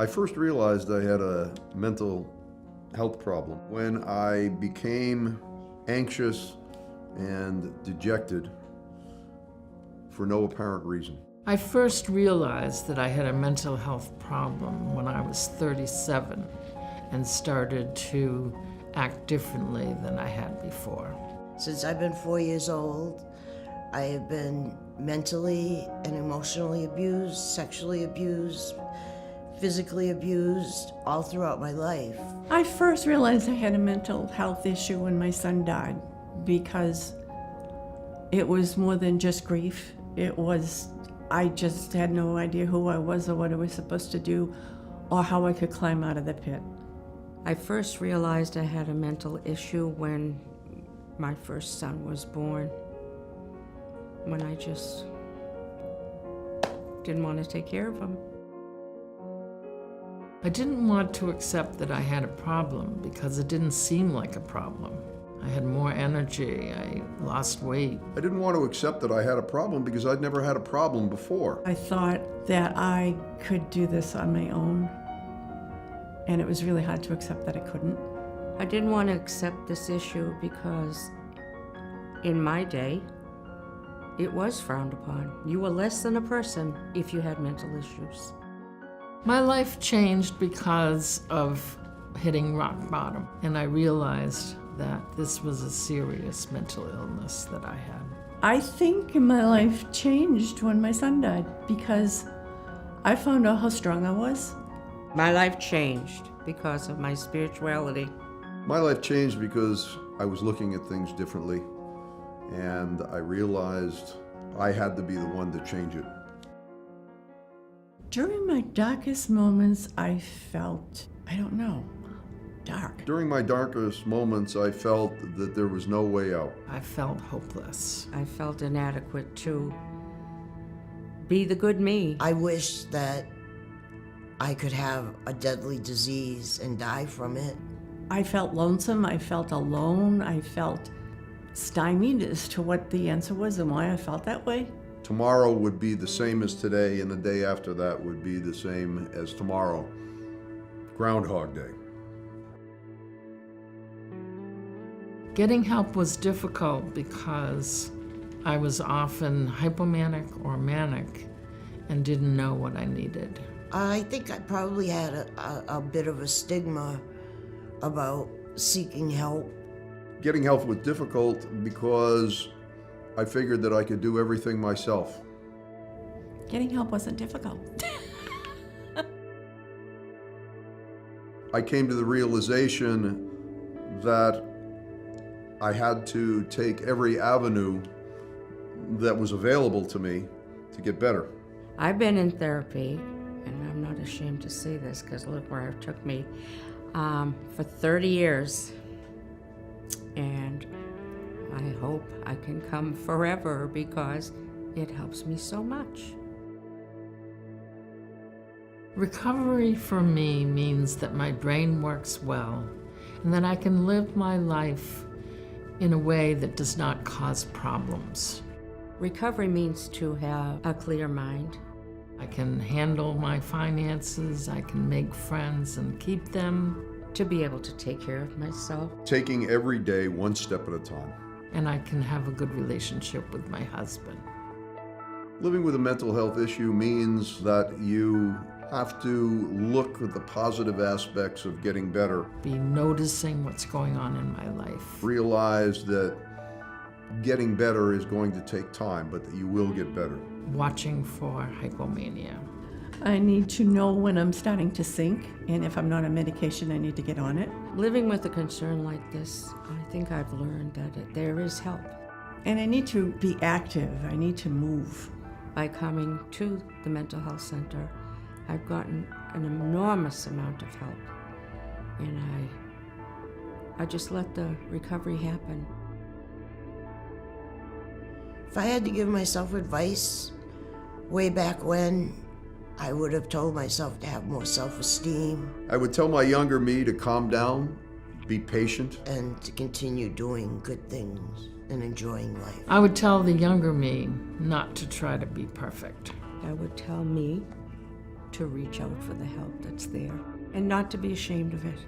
I first realized I had a mental health problem when I became anxious and dejected for no apparent reason. I first realized that I had a mental health problem when I was 37 and started to act differently than I had before. Since I've been 4 years old, I have been mentally and emotionally abused, sexually abused, physically abused, all throughout my life. I first realized I had a mental health issue when my son died because it was more than just grief. I just had no idea who I was or what I was supposed to do or how I could climb out of the pit. I first realized I had a mental issue when my first son was born, when I just didn't want to take care of him. I didn't want to accept that I had a problem because it didn't seem like a problem. I had more energy, I lost weight. I didn't want to accept that I had a problem because I'd never had a problem before. I thought that I could do this on my own, and it was really hard to accept that I couldn't. I didn't want to accept this issue because in my day, it was frowned upon. You were less than a person if you had mental issues. My life changed because of hitting rock bottom, and I realized that this was a serious mental illness that I had. I think my life changed when my son died because I found out how strong I was. My life changed because of my spirituality. My life changed because I was looking at things differently, and I realized I had to be the one to change it. During my darkest moments, I felt, dark. During my darkest moments, I felt that there was no way out. I felt hopeless. I felt inadequate to be the good me. I wish that I could have a deadly disease and die from it. I felt lonesome, I felt alone, I felt stymied as to what the answer was and why I felt that way. Tomorrow would be the same as today, and the day after that would be the same as tomorrow. Groundhog Day. Getting help was difficult because I was often hypomanic or manic and didn't know what I needed. I think I probably had a bit of a stigma about seeking help. Getting help was difficult because I figured that I could do everything myself. Getting help wasn't difficult. I came to the realization that I had to take every avenue that was available to me to get better. I've been in therapy, and I'm not ashamed to say this because look where it took me, for 30 years. And I hope I can come forever because it helps me so much. Recovery for me means that my brain works well and that I can live my life in a way that does not cause problems. Recovery means to have a clear mind. I can handle my finances, I can make friends and keep them, To be able to take care of myself. Taking every day one step at a time. and I can have a good relationship with my husband. Living with a mental health issue means that you have to look at the positive aspects of getting better. Be noticing what's going on in my life. Realize that getting better is going to take time, but that you will get better. Watching for hypomania. I need to know when I'm starting to sink, and if I'm not on medication, I need to get on it. Living with a concern like this, I think I've learned that there is help. And I need to be active. I need to move. By coming to the mental health center, I've gotten an enormous amount of help. And I just let the recovery happen. If I had to give myself advice way back when, I would have told myself to have more self-esteem. I would tell my younger me to calm down, be patient, and to continue doing good things and enjoying life. I would tell the younger me not to try to be perfect. I would tell me to reach out for the help that's there and not to be ashamed of it.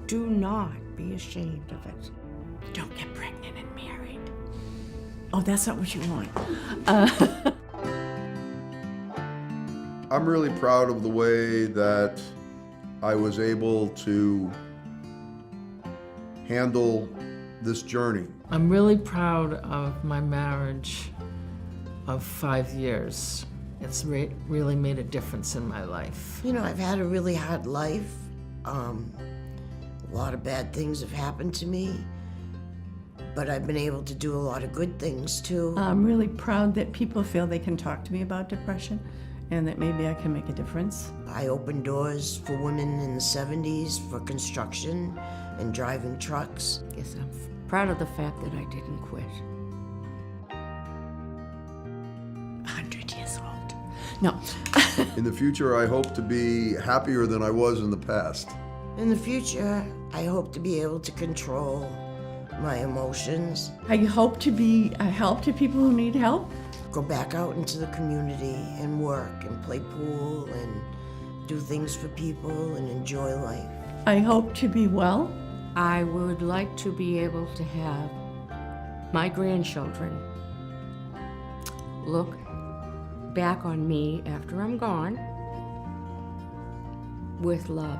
Do not be ashamed of it. Don't get pregnant and married. Oh, that's not what you want. I'm really proud of the way that I was able to handle this journey. I'm really proud of my marriage of 5 years. It's really made a difference in my life. You know, I've had a really hard life. A lot of bad things have happened to me, but I've been able to do a lot of good things too. I'm really proud that people feel they can talk to me about depression and that maybe I can make a difference. I opened doors for women in the 70s for construction and driving trucks. Yes, I'm proud of the fact that I didn't quit. 100 years old. No. In the future, I hope to be happier than I was in the past. In the future, I hope to be able to control my emotions, I hope to be a help to people who need help. go back out into the community and work and play pool and do things for people and enjoy life. I hope to be well. I would like to be able to have my grandchildren look back on me after I'm gone with love.